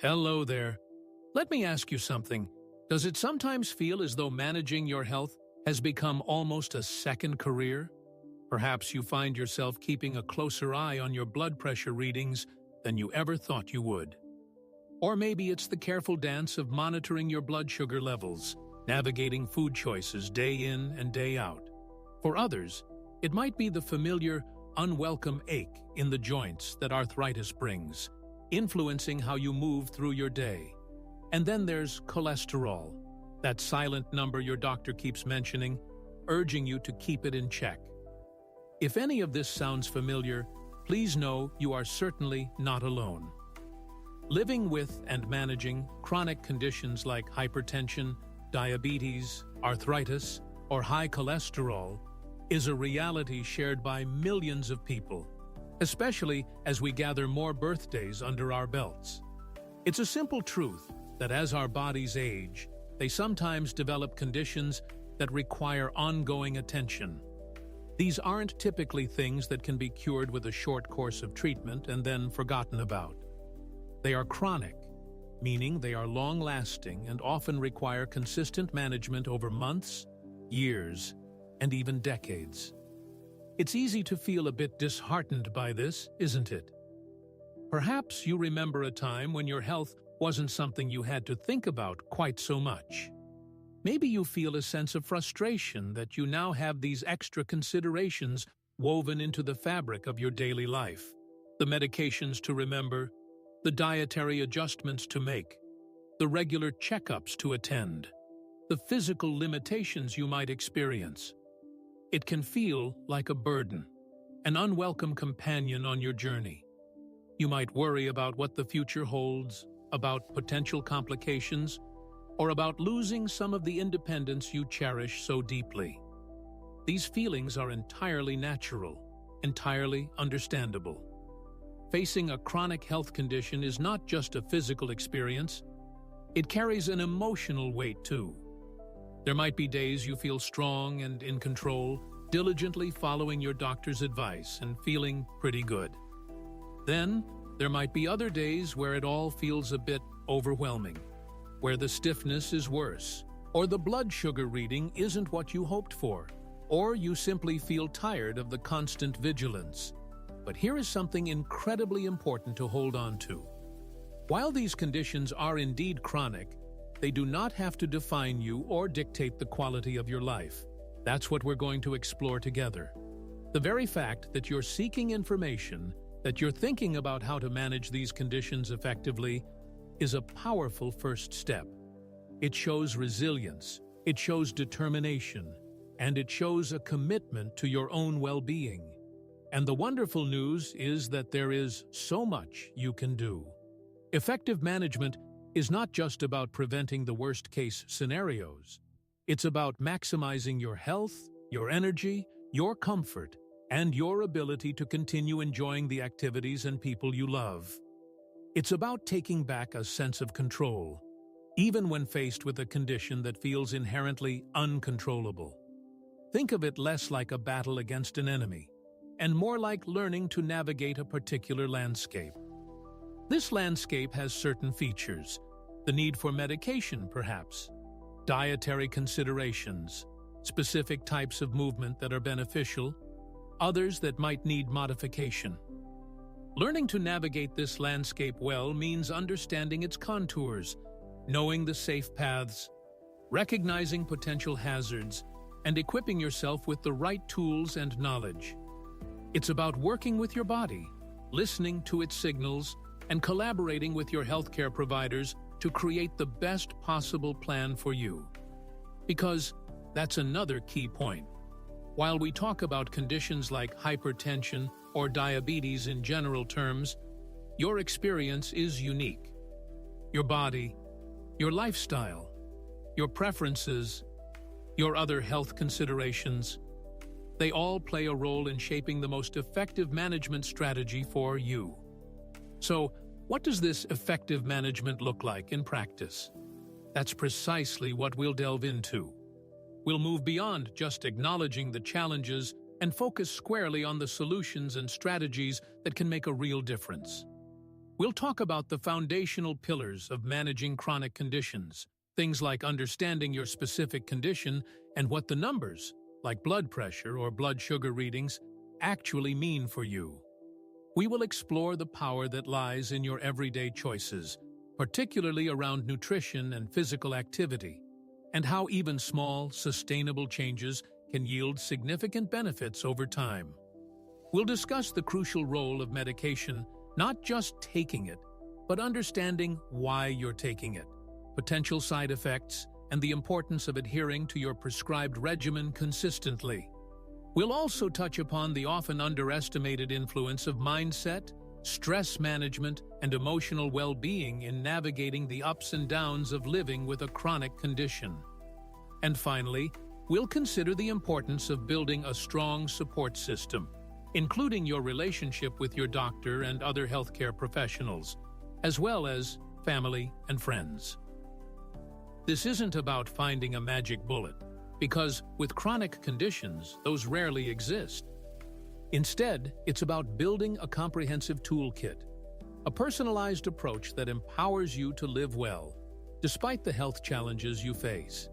Hello there. Let me ask you something. Does it sometimes feel as though managing your health has become almost a second career? Perhaps you find yourself keeping a closer eye on your blood pressure readings than you ever thought you would. Or maybe it's the careful dance of monitoring your blood sugar levels, navigating food choices day in and day out. For others, it might be the familiar, unwelcome ache in the joints that arthritis brings, influencing how you move through your day. And then there's cholesterol, that silent number your doctor keeps mentioning, urging you to keep it in check. If any of this sounds familiar, please know you are certainly not alone. Living with and managing chronic conditions like hypertension, diabetes, arthritis, or high cholesterol is a reality shared by millions of people, especially as we gather more birthdays under our belts. It's a simple truth that as our bodies age, they sometimes develop conditions that require ongoing attention. These aren't typically things that can be cured with a short course of treatment and then forgotten about. They are chronic, meaning they are long-lasting and often require consistent management over months, years, and even decades. It's easy to feel a bit disheartened by this, isn't it? Perhaps you remember a time when your health wasn't something you had to think about quite so much. Maybe you feel a sense of frustration that you now have these extra considerations woven into the fabric of your daily life. The medications to remember, the dietary adjustments to make, the regular checkups to attend, the physical limitations you might experience. It can feel like a burden, an unwelcome companion on your journey. You might worry about what the future holds, about potential complications, or about losing some of the independence you cherish so deeply. These feelings are entirely natural, entirely understandable. Facing a chronic health condition is not just a physical experience, it carries an emotional weight too. There might be days you feel strong and in control, diligently following your doctor's advice and feeling pretty good. Then, there might be other days where it all feels a bit overwhelming, where the stiffness is worse, or the blood sugar reading isn't what you hoped for, or you simply feel tired of the constant vigilance. But here is something incredibly important to hold on to. While these conditions are indeed chronic, they do not have to define you or dictate the quality of your life. That's what we're going to explore together. The very fact that you're seeking information, that you're thinking about how to manage these conditions effectively, is a powerful first step. It shows resilience, it shows determination, and it shows a commitment to your own well-being. And the wonderful news is that there is so much you can do. Effective management is not just about preventing the worst-case scenarios. It's about maximizing your health, your energy, your comfort, and your ability to continue enjoying the activities and people you love. It's about taking back a sense of control, even when faced with a condition that feels inherently uncontrollable. Think of it less like a battle against an enemy, and more like learning to navigate a particular landscape. This landscape has certain features: the need for medication, perhaps, dietary considerations, specific types of movement that are beneficial, others that might need modification. Learning to navigate this landscape well means understanding its contours, knowing the safe paths, recognizing potential hazards, and equipping yourself with the right tools and knowledge. It's about working with your body, listening to its signals, and collaborating with your healthcare providers to create the best possible plan for you. Because that's another key point. While we talk about conditions like hypertension or diabetes in general terms, your experience is unique. Your body, your lifestyle, your preferences, your other health considerations, they all play a role in shaping the most effective management strategy for you. So, what does this effective management look like in practice? That's precisely what we'll delve into. We'll move beyond just acknowledging the challenges and focus squarely on the solutions and strategies that can make a real difference. We'll talk about the foundational pillars of managing chronic conditions, things like understanding your specific condition and what the numbers, like blood pressure or blood sugar readings, actually mean for you. We will explore the power that lies in your everyday choices, particularly around nutrition and physical activity, and how even small, sustainable changes can yield significant benefits over time. We'll discuss the crucial role of medication, not just taking it, but understanding why you're taking it, potential side effects, and the importance of adhering to your prescribed regimen consistently. We'll also touch upon the often underestimated influence of mindset, stress management, and emotional well-being in navigating the ups and downs of living with a chronic condition. And finally, we'll consider the importance of building a strong support system, including your relationship with your doctor and other healthcare professionals, as well as family and friends. This isn't about finding a magic bullet, because with chronic conditions, those rarely exist. Instead, it's about building a comprehensive toolkit, a personalized approach that empowers you to live well, despite the health challenges you face.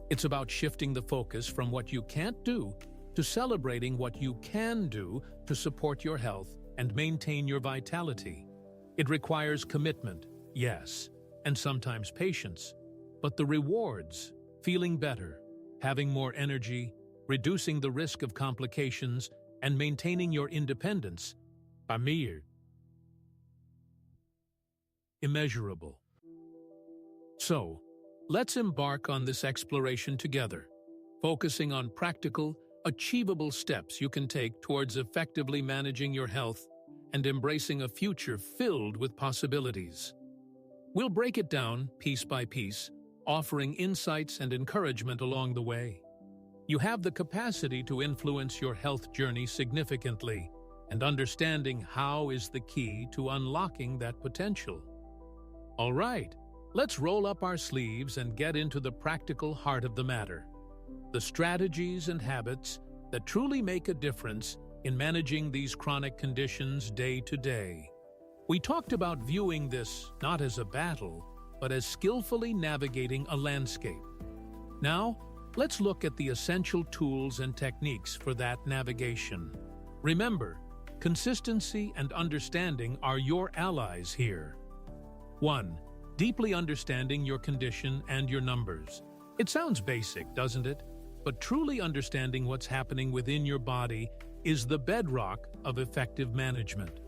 It's about shifting the focus from what you can't do to celebrating what you can do to support your health and maintain your vitality. It requires commitment, yes, and sometimes patience, but the rewards, feeling better, having more energy, reducing the risk of complications, and maintaining your independence, are immeasurable. So, let's embark on this exploration together, focusing on practical, achievable steps you can take towards effectively managing your health and embracing a future filled with possibilities. We'll break it down piece by piece, offering insights and encouragement along the way. You have the capacity to influence your health journey significantly, and understanding how is the key to unlocking that potential. All right, let's roll up our sleeves and get into the practical heart of the matter, the strategies and habits that truly make a difference in managing these chronic conditions day to day. We talked about viewing this not as a battle, but as skillfully navigating a landscape. Now, let's look at the essential tools and techniques for that navigation. Remember, consistency and understanding are your allies here. 1. Deeply understanding your condition and your numbers. It sounds basic, doesn't it? But truly understanding what's happening within your body is the bedrock of effective management.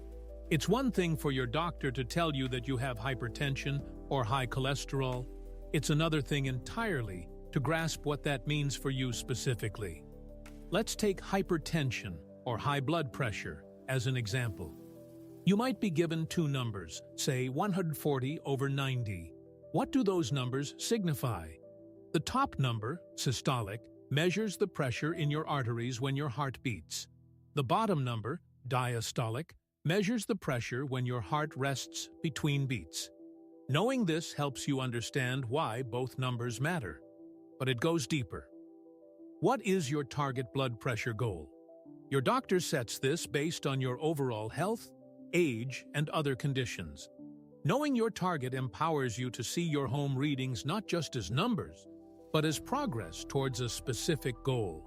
It's one thing for your doctor to tell you that you have hypertension or high cholesterol. It's another thing entirely to grasp what that means for you specifically. Let's take hypertension or high blood pressure as an example. You might be given two numbers, say 140/90. What do those numbers signify? The top number, systolic, measures the pressure in your arteries when your heart beats. The bottom number, diastolic, measures the pressure when your heart rests between beats. Knowing this helps you understand why both numbers matter. But it goes deeper. What is your target blood pressure goal? Your doctor sets this based on your overall health, age, and other conditions. Knowing your target empowers you to see your home readings not just as numbers, but as progress towards a specific goal.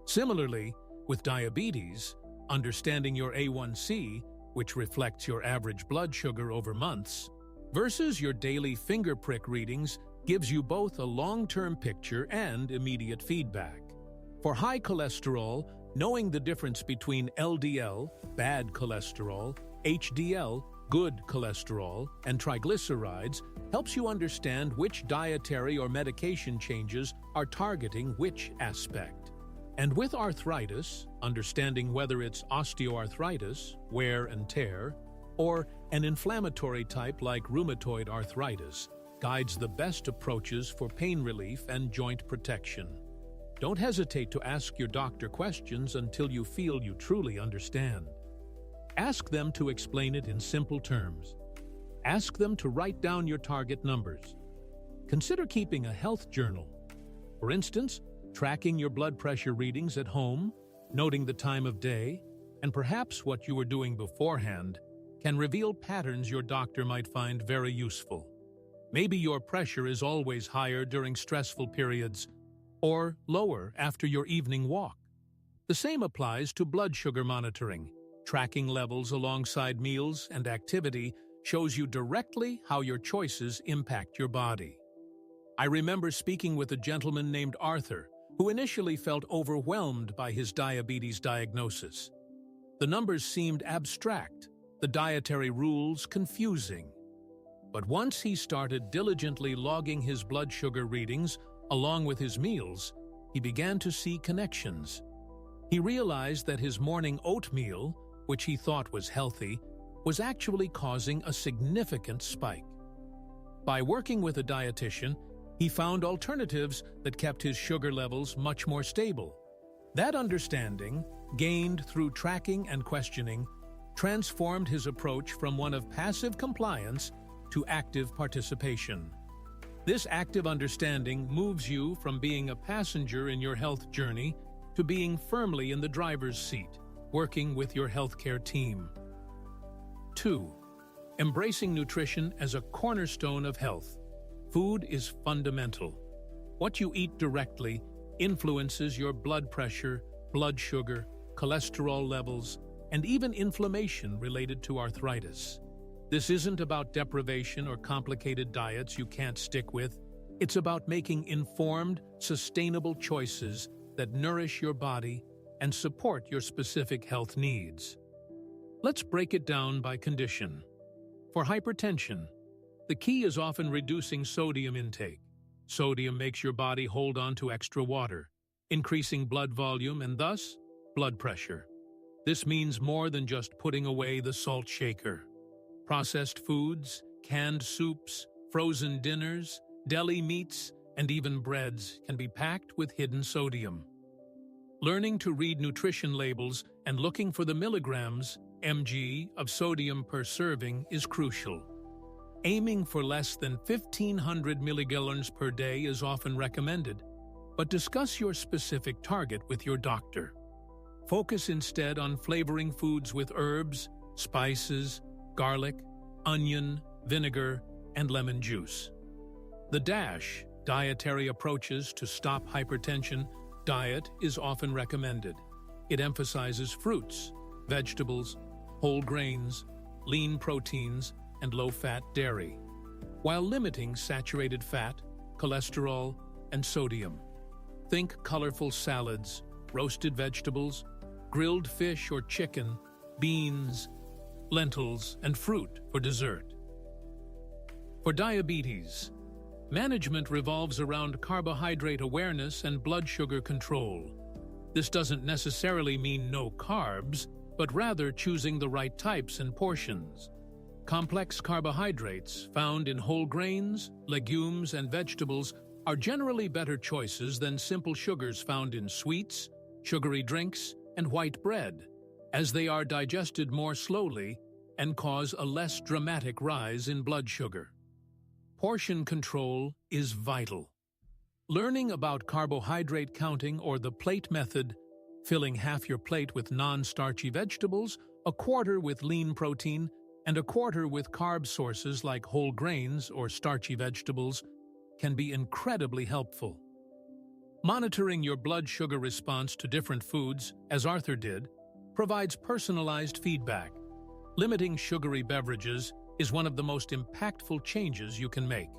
Similarly, with diabetes, understanding your A1C, which reflects your average blood sugar over months, versus your daily finger prick readings gives you both a long-term picture and immediate feedback. For high cholesterol, knowing the difference between LDL, bad cholesterol, HDL, good cholesterol, and triglycerides helps you understand which dietary or medication changes are targeting which aspect. And with arthritis, understanding whether it's osteoarthritis, wear and tear, or an inflammatory type like rheumatoid arthritis, guides the best approaches for pain relief and joint protection. Don't hesitate to ask your doctor questions until you feel you truly understand. Ask them to explain it in simple terms. Ask them to write down your target numbers. Consider keeping a health journal. For instance, tracking your blood pressure readings at home, noting the time of day, and perhaps what you were doing beforehand. can reveal patterns your doctor might find very useful. Maybe your pressure is always higher during stressful periods, or lower after your evening walk. The same applies to blood sugar monitoring. Tracking levels alongside meals and activity shows you directly how your choices impact your body. I remember speaking with a gentleman named Arthur, who initially felt overwhelmed by his diabetes diagnosis. The numbers seemed abstract, the dietary rules confusing. But once he started diligently logging his blood sugar readings along with his meals, he began to see connections. He realized that his morning oatmeal, which he thought was healthy, was actually causing a significant spike. By working with a dietitian, he found alternatives that kept his sugar levels much more stable. That understanding, gained through tracking and questioning, transformed his approach from one of passive compliance to active participation. This active understanding moves you from being a passenger in your health journey to being firmly in the driver's seat, working with your healthcare team. 2. Embracing nutrition as a cornerstone of health. Food is fundamental. What you eat directly influences your blood pressure, blood sugar, cholesterol levels, and even inflammation related to arthritis. This isn't about deprivation or complicated diets you can't stick with. It's about making informed, sustainable choices that nourish your body and support your specific health needs. Let's break it down by condition. For hypertension, the key is often reducing sodium intake. Sodium makes your body hold on to extra water, increasing blood volume and thus blood pressure. This means more than just putting away the salt shaker. Processed foods, canned soups, frozen dinners, deli meats, and even breads can be packed with hidden sodium. Learning to read nutrition labels and looking for the milligrams, mg, of sodium per serving is crucial. Aiming for less than 1,500 milligallons per day is often recommended, but discuss your specific target with your doctor. Focus instead on flavoring foods with herbs, spices, garlic, onion, vinegar, and lemon juice. The DASH, dietary approaches to stop hypertension, diet is often recommended. It emphasizes fruits, vegetables, whole grains, lean proteins, and low-fat dairy, while limiting saturated fat, cholesterol, and sodium. Think colorful salads, roasted vegetables, grilled fish or chicken, beans, lentils, and fruit for dessert. For diabetes, management revolves around carbohydrate awareness and blood sugar control. This doesn't necessarily mean no carbs, but rather choosing the right types and portions. Complex carbohydrates found in whole grains, legumes, and vegetables are generally better choices than simple sugars found in sweets, sugary drinks, and white bread, as they are digested more slowly and cause a less dramatic rise in blood sugar. Portion control is vital. Learning about carbohydrate counting or the plate method, filling half your plate with non-starchy vegetables, a quarter with lean protein, and a quarter with carb sources like whole grains or starchy vegetables, can be incredibly helpful. Monitoring your blood sugar response to different foods, as Arthur did, provides personalized feedback. Limiting sugary beverages is one of the most impactful changes you can make.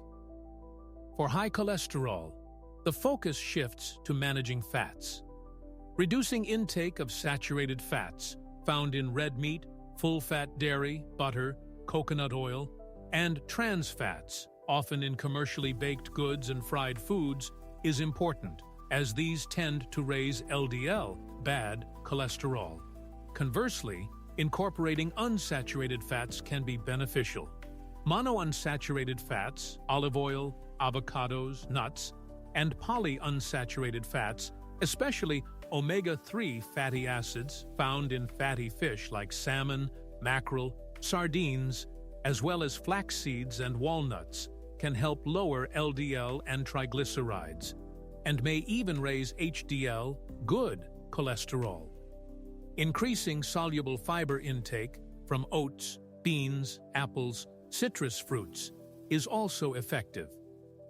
For high cholesterol, the focus shifts to managing fats. Reducing intake of saturated fats, found in red meat, full-fat dairy, butter, coconut oil, and trans fats, often in commercially baked goods and fried foods, is important, as these tend to raise LDL, bad cholesterol. Conversely, incorporating unsaturated fats can be beneficial. Monounsaturated fats, olive oil, avocados, nuts, and polyunsaturated fats, especially omega-3 fatty acids found in fatty fish like salmon, mackerel, sardines, as well as flax seeds and walnuts, can help lower LDL and triglycerides, and may even raise HDL, good cholesterol. Increasing soluble fiber intake from oats, beans, apples, citrus fruits, is also effective,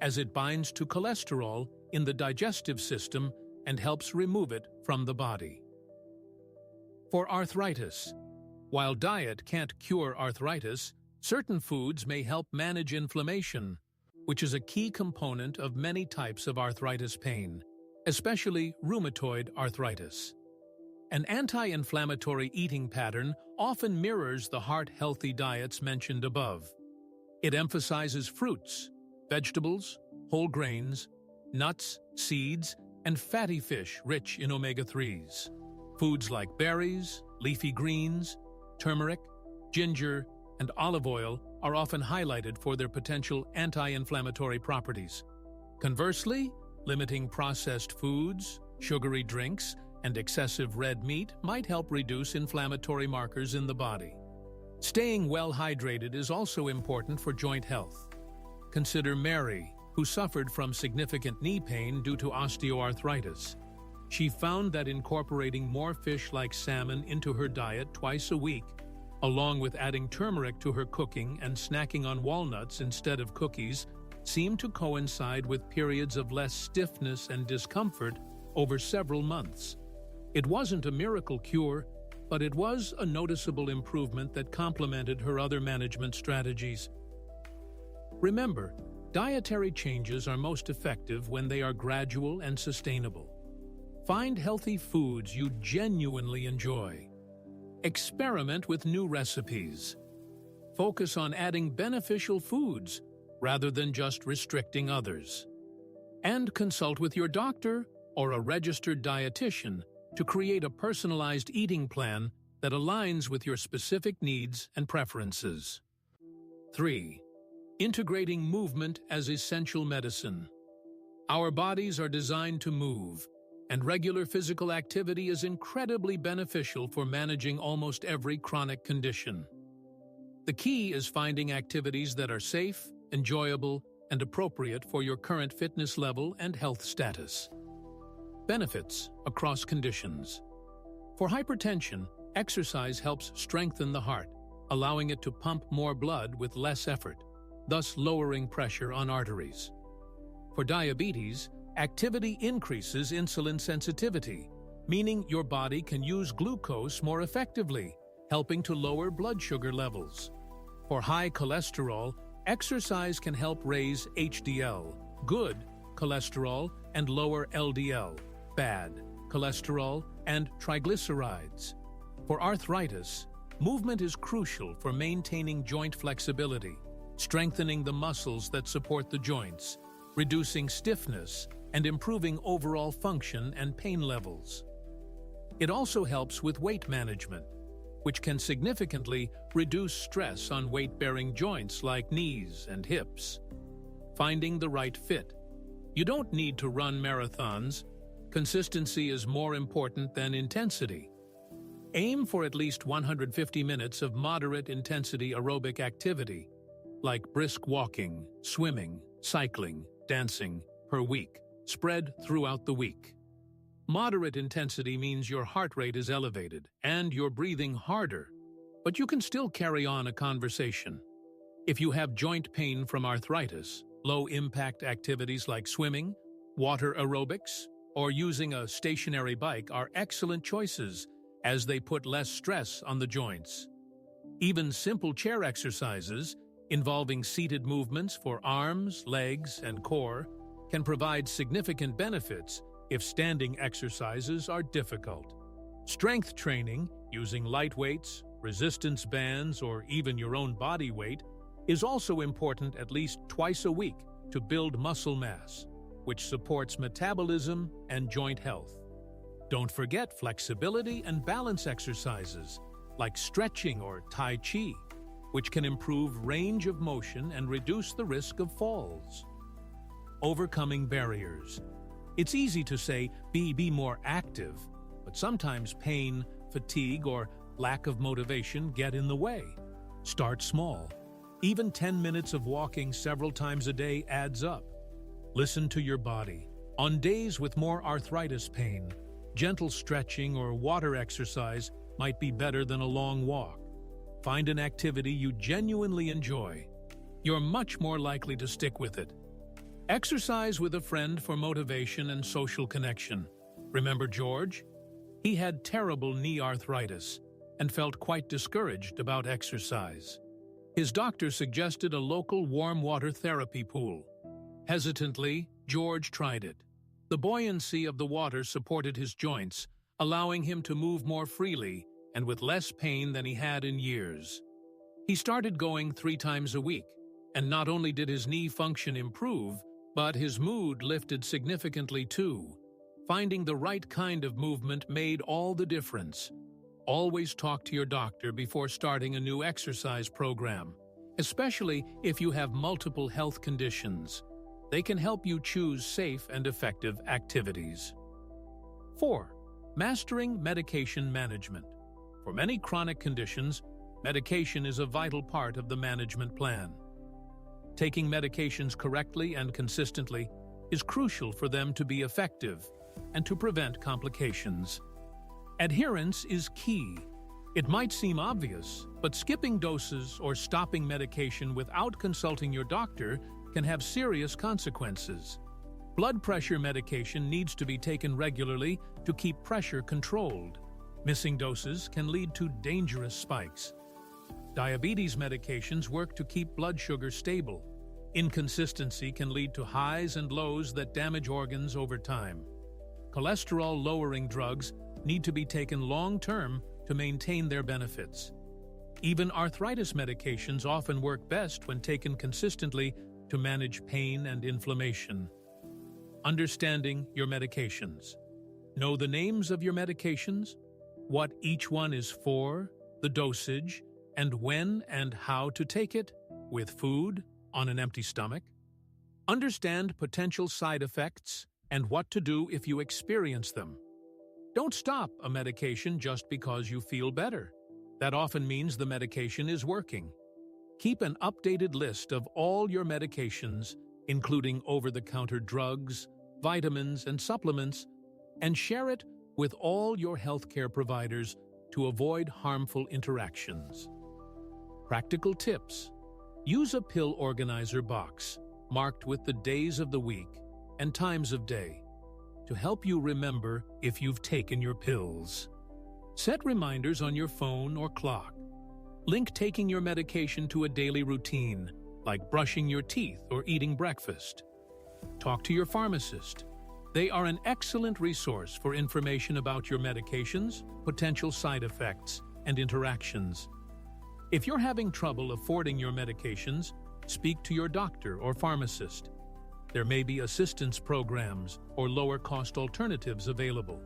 as it binds to cholesterol in the digestive system and helps remove it from the body. For arthritis, while diet can't cure arthritis, certain foods may help manage inflammation, which is a key component of many types of arthritis pain, especially rheumatoid arthritis. An anti-inflammatory eating pattern often mirrors the heart-healthy diets mentioned above. It emphasizes fruits, vegetables, whole grains, nuts, seeds, and fatty fish rich in omega-3s. Foods like berries, leafy greens, turmeric, ginger, and olive oil are often highlighted for their potential anti-inflammatory properties. Conversely, limiting processed foods, sugary drinks, and excessive red meat might help reduce inflammatory markers in the body. Staying well hydrated is also important for joint health. Consider Mary, who suffered from significant knee pain due to osteoarthritis. She found that incorporating more fish like salmon into her diet twice a week, along with adding turmeric to her cooking and snacking on walnuts instead of cookies, seemed to coincide with periods of less stiffness and discomfort over several months. It wasn't a miracle cure, but it was a noticeable improvement that complemented her other management strategies. Remember, dietary changes are most effective when they are gradual and sustainable. Find healthy foods you genuinely enjoy. Experiment with new recipes. Focus on adding beneficial foods rather than just restricting others. And consult with your doctor or a registered dietitian to create a personalized eating plan that aligns with your specific needs and preferences. 3. Integrating movement as essential medicine. Our bodies are designed to move, and regular physical activity is incredibly beneficial for managing almost every chronic condition. The key is finding activities that are safe, enjoyable, and appropriate for your current fitness level and health status. Benefits across conditions. For hypertension, exercise helps strengthen the heart, allowing it to pump more blood with less effort, thus lowering pressure on arteries. For diabetes, activity increases insulin sensitivity, meaning your body can use glucose more effectively, helping to lower blood sugar levels. For high cholesterol, exercise can help raise HDL, good cholesterol, and lower LDL, bad cholesterol, and triglycerides. For arthritis, movement is crucial for maintaining joint flexibility, strengthening the muscles that support the joints, reducing stiffness, and improving overall function and pain levels. It also helps with weight management, which can significantly reduce stress on weight-bearing joints like knees and hips. Finding the right fit. You don't need to run marathons. Consistency is more important than intensity. Aim for at least 150 minutes of moderate-intensity aerobic activity, like brisk walking, swimming, cycling, dancing, per week, spread throughout the week. Moderate intensity means your heart rate is elevated and you're breathing harder, but you can still carry on a conversation. If you have joint pain from arthritis, low-impact activities like swimming, water aerobics, or using a stationary bike are excellent choices as they put less stress on the joints. Even simple chair exercises, involving seated movements for arms, legs, and core, can provide significant benefits if standing exercises are difficult. Strength training, using light weights, resistance bands, or even your own body weight, is also important at least twice a week to build muscle mass, which supports metabolism and joint health. Don't forget flexibility and balance exercises, like stretching or Tai Chi, which can improve range of motion and reduce the risk of falls. Overcoming barriers. It's easy to say, be more active, but sometimes pain, fatigue, or lack of motivation get in the way. Start small. Even 10 minutes of walking several times a day adds up. Listen to your body. On days with more arthritis pain, gentle stretching or water exercise might be better than a long walk. Find an activity you genuinely enjoy. You're much more likely to stick with it. Exercise with a friend for motivation and social connection. Remember George? He had terrible knee arthritis and felt quite discouraged about exercise. His doctor suggested a local warm water therapy pool. Hesitantly, George tried it. The buoyancy of the water supported his joints, allowing him to move more freely and with less pain than he had in years. He started going 3 times a week, and not only did his knee function improve, but his mood lifted significantly too. Finding the right kind of movement made all the difference. Always talk to your doctor before starting a new exercise program, especially if you have multiple health conditions. They can help you choose safe and effective activities. 4. Mastering medication management. For many chronic conditions, medication is a vital part of the management plan. Taking medications correctly and consistently is crucial for them to be effective and to prevent complications. Adherence is key. It might seem obvious, but skipping doses or stopping medication without consulting your doctor can have serious consequences. Blood pressure medication needs to be taken regularly to keep pressure controlled. Missing doses can lead to dangerous spikes. Diabetes medications work to keep blood sugar stable. Inconsistency can lead to highs and lows that damage organs over time. Cholesterol-lowering drugs need to be taken long-term to maintain their benefits. Even arthritis medications often work best when taken consistently to manage pain and inflammation. Understanding your medications. Know the names of your medications, what each one is for, the dosage, and when and how to take it, with food, on an empty stomach. Understand potential side effects and what to do if you experience them. Don't stop a medication just because you feel better. That often means the medication is working. Keep an updated list of all your medications, including over-the-counter drugs, vitamins, and supplements, and share it with all your healthcare providers to avoid harmful interactions. Practical tips. Use a pill organizer box marked with the days of the week and times of day to help you remember if you've taken your pills. Set reminders on your phone or clock. Link taking your medication to a daily routine, like brushing your teeth or eating breakfast. Talk to your pharmacist. They are an excellent resource for information about your medications, potential side effects, and interactions. If you're having trouble affording your medications, speak to your doctor or pharmacist. There may be assistance programs or lower-cost alternatives available.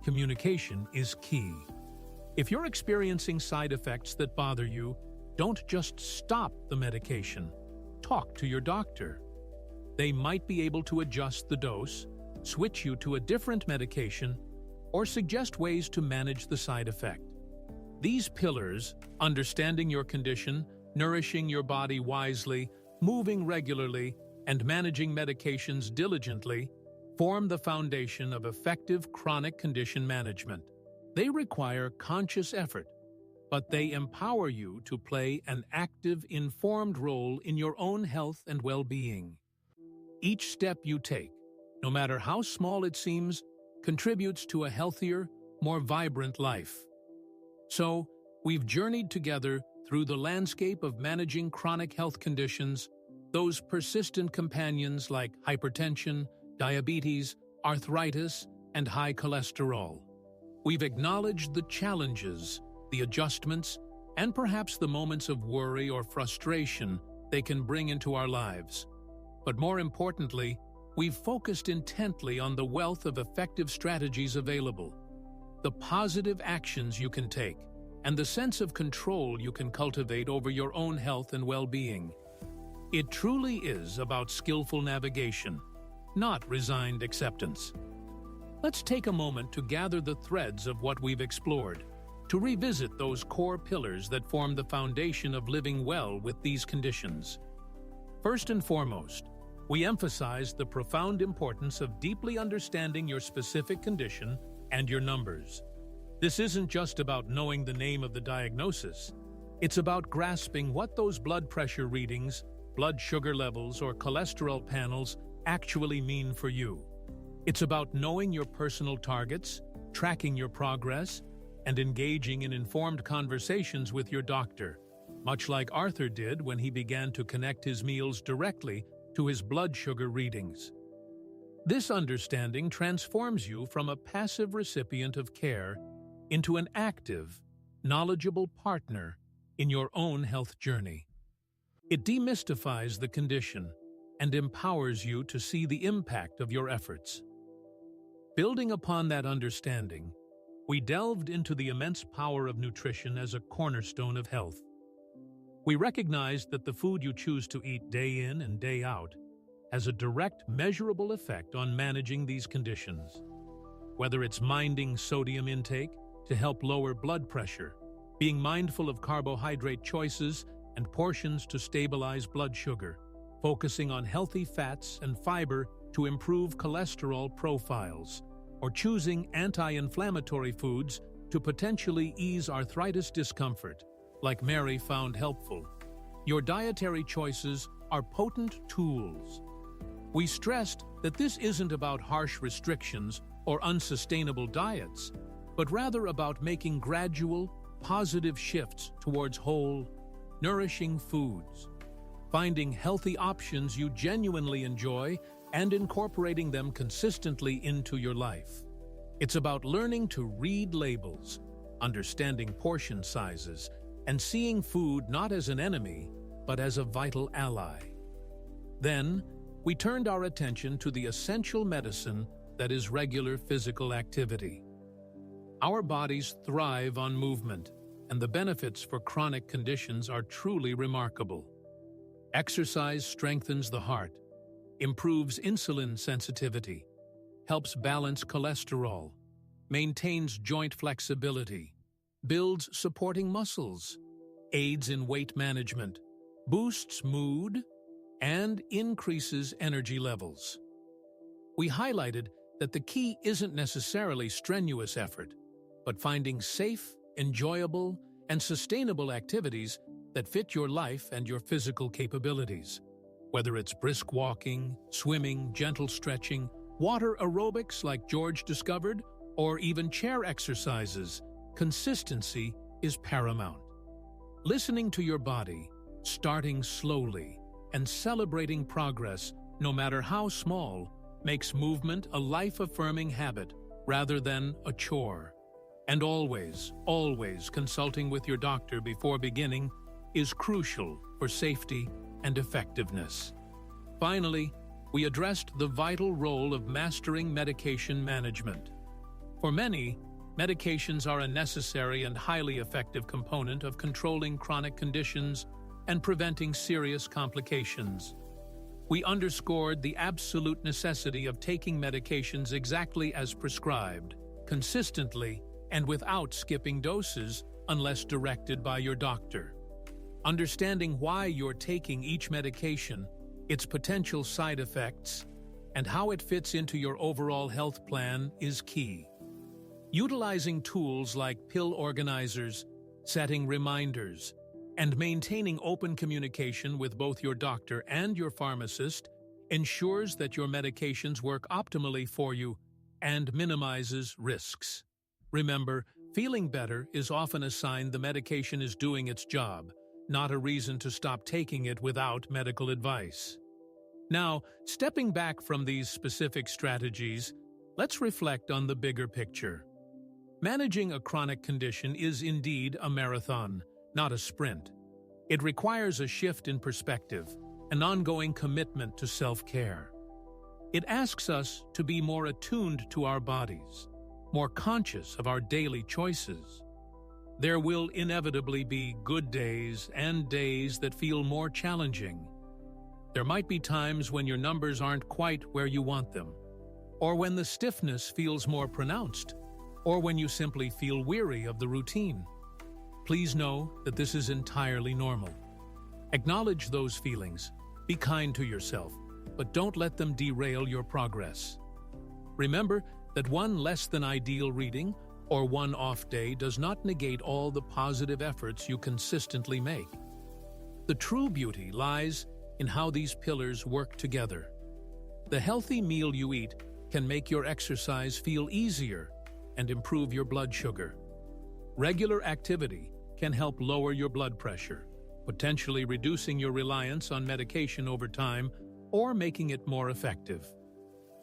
Communication is key. If you're experiencing side effects that bother you, don't just stop the medication. Talk to your doctor. They might be able to adjust the dose, switch you to a different medication, or suggest ways to manage the side effect. These pillars, understanding your condition, nourishing your body wisely, moving regularly, and managing medications diligently, form the foundation of effective chronic condition management. They require conscious effort, but they empower you to play an active, informed role in your own health and well-being. Each step you take, no matter how small it seems, contributes to a healthier, more vibrant life. So, we've journeyed together through the landscape of managing chronic health conditions, those persistent companions like hypertension, diabetes, arthritis, and high cholesterol. We've acknowledged the challenges, the adjustments, and perhaps the moments of worry or frustration they can bring into our lives. But more importantly, we've focused intently on the wealth of effective strategies available, the positive actions you can take, and the sense of control you can cultivate over your own health and well-being. It truly is about skillful navigation, not resigned acceptance. Let's take a moment to gather the threads of what we've explored, to revisit those core pillars that form the foundation of living well with these conditions. First and foremost, we emphasize the profound importance of deeply understanding your specific condition and your numbers. This isn't just about knowing the name of the diagnosis. It's about grasping what those blood pressure readings, blood sugar levels, or cholesterol panels actually mean for you. It's about knowing your personal targets, tracking your progress, and engaging in informed conversations with your doctor, much like Arthur did when he began to connect his meals directly to his blood sugar readings. This understanding transforms you from a passive recipient of care into an active, knowledgeable partner in your own health journey. It demystifies the condition and empowers you to see the impact of your efforts. Building upon that understanding, we delved into the immense power of nutrition as a cornerstone of health. We recognized that the food you choose to eat day in and day out has a direct, measurable effect on managing these conditions. Whether it's minding sodium intake to help lower blood pressure, being mindful of carbohydrate choices and portions to stabilize blood sugar, focusing on healthy fats and fiber to improve cholesterol profiles, or choosing anti-inflammatory foods to potentially ease arthritis discomfort, like Mary found helpful. Your dietary choices are potent tools. We stressed that this isn't about harsh restrictions or unsustainable diets, but rather about making gradual, positive shifts towards whole, nourishing foods, finding healthy options you genuinely enjoy and incorporating them consistently into your life. It's about learning to read labels, understanding portion sizes, and seeing food not as an enemy, but as a vital ally. Then, we turned our attention to the essential medicine that is regular physical activity. Our bodies thrive on movement, and the benefits for chronic conditions are truly remarkable. Exercise strengthens the heart, improves insulin sensitivity, helps balance cholesterol, maintains joint flexibility, builds supporting muscles, aids in weight management, boosts mood, and increases energy levels. We highlighted that the key isn't necessarily strenuous effort, but finding safe, enjoyable, and sustainable activities that fit your life and your physical capabilities. Whether it's brisk walking, swimming, gentle stretching, water aerobics like George discovered, or even chair exercises, consistency is paramount. Listening to your body, starting slowly, and celebrating progress, no matter how small, makes movement a life-affirming habit rather than a chore. And always consulting with your doctor before beginning is crucial for safety and effectiveness. Finally, we addressed the vital role of mastering medication management. For many, medications are a necessary and highly effective component of controlling chronic conditions and preventing serious complications. We underscored the absolute necessity of taking medications exactly as prescribed, consistently, and without skipping doses unless directed by your doctor. Understanding why you're taking each medication, its potential side effects, and how it fits into your overall health plan is key. Utilizing tools like pill organizers, setting reminders, and maintaining open communication with both your doctor and your pharmacist ensures that your medications work optimally for you and minimizes risks. Remember, feeling better is often a sign the medication is doing its job, not a reason to stop taking it without medical advice. Now, stepping back from these specific strategies, let's reflect on the bigger picture. Managing a chronic condition is indeed a marathon, not a sprint. It requires a shift in perspective, an ongoing commitment to self-care. It asks us to be more attuned to our bodies, more conscious of our daily choices. There will inevitably be good days and days that feel more challenging. There might be times when your numbers aren't quite where you want them, or when the stiffness feels more pronounced, or when you simply feel weary of the routine. Please know that this is entirely normal. Acknowledge those feelings, be kind to yourself, but don't let them derail your progress. Remember that one less than ideal reading or one off day does not negate all the positive efforts you consistently make. The true beauty lies in how these pillars work together. The healthy meal you eat can make your exercise feel easier and improve your blood sugar. Regular activity can help lower your blood pressure, potentially reducing your reliance on medication over time or making it more effective.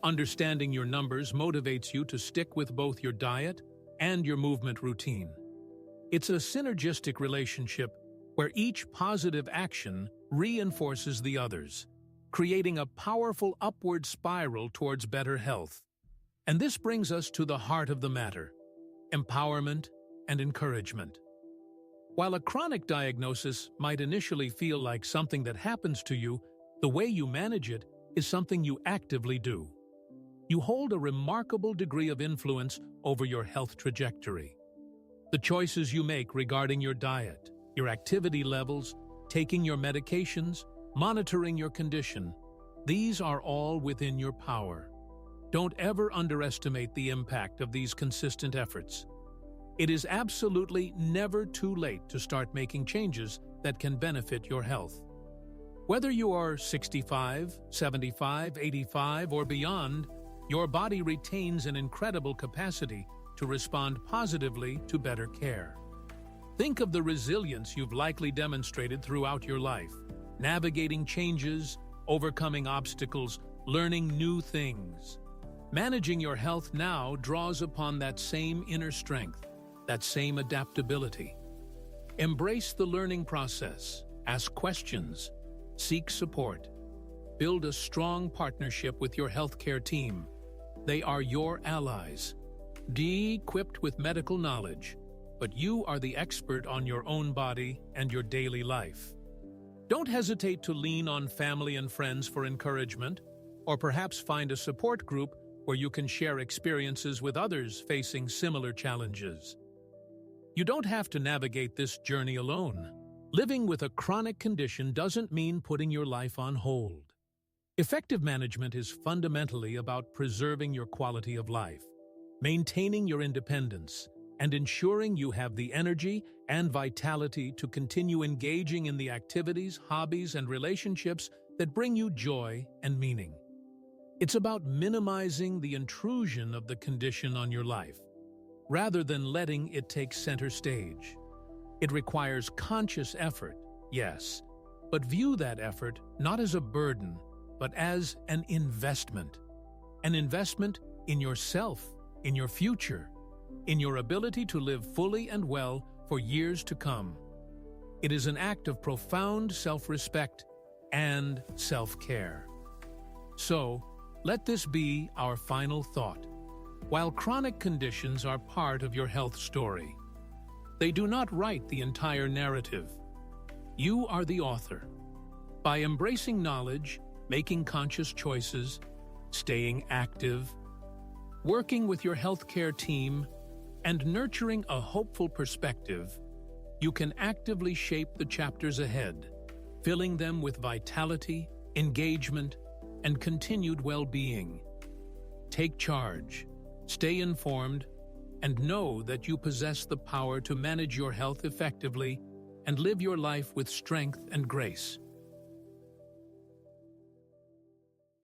Understanding your numbers motivates you to stick with both your diet and your movement routine. It's a synergistic relationship where each positive action reinforces the others, creating a powerful upward spiral towards better health. And this brings us to the heart of the matter: empowerment and encouragement. While a chronic diagnosis might initially feel like something that happens to you, the way you manage it is something you actively do. You hold a remarkable degree of influence over your health trajectory. The choices you make regarding your diet, your activity levels, taking your medications, monitoring your condition, these are all within your power. Don't ever underestimate the impact of these consistent efforts. It is absolutely never too late to start making changes that can benefit your health. Whether you are 65, 75, 85, or beyond, your body retains an incredible capacity to respond positively to better care. Think of the resilience you've likely demonstrated throughout your life, navigating changes, overcoming obstacles, learning new things. Managing your health now draws upon that same inner strength, that same adaptability. Embrace the learning process, ask questions, seek support. Build a strong partnership with your healthcare team. They are your allies. Equipped with medical knowledge, but you are the expert on your own body and your daily life. Don't hesitate to lean on family and friends for encouragement, or perhaps find a support group where you can share experiences with others facing similar challenges. You don't have to navigate this journey alone. Living with a chronic condition doesn't mean putting your life on hold. Effective management is fundamentally about preserving your quality of life, maintaining your independence, and ensuring you have the energy and vitality to continue engaging in the activities, hobbies, and relationships that bring you joy and meaning. It's about minimizing the intrusion of the condition on your life, rather than letting it take center stage. It requires conscious effort, yes, but view that effort not as a burden, but as an investment. An investment in yourself, in your future, in your ability to live fully and well for years to come. It is an act of profound self-respect and self-care. So, let this be our final thought. While chronic conditions are part of your health story, they do not write the entire narrative. You are the author. By embracing knowledge, making conscious choices, staying active, working with your healthcare team, and nurturing a hopeful perspective, you can actively shape the chapters ahead, filling them with vitality, engagement, and continued well-being. Take charge, stay informed, and know that you possess the power to manage your health effectively and live your life with strength and grace.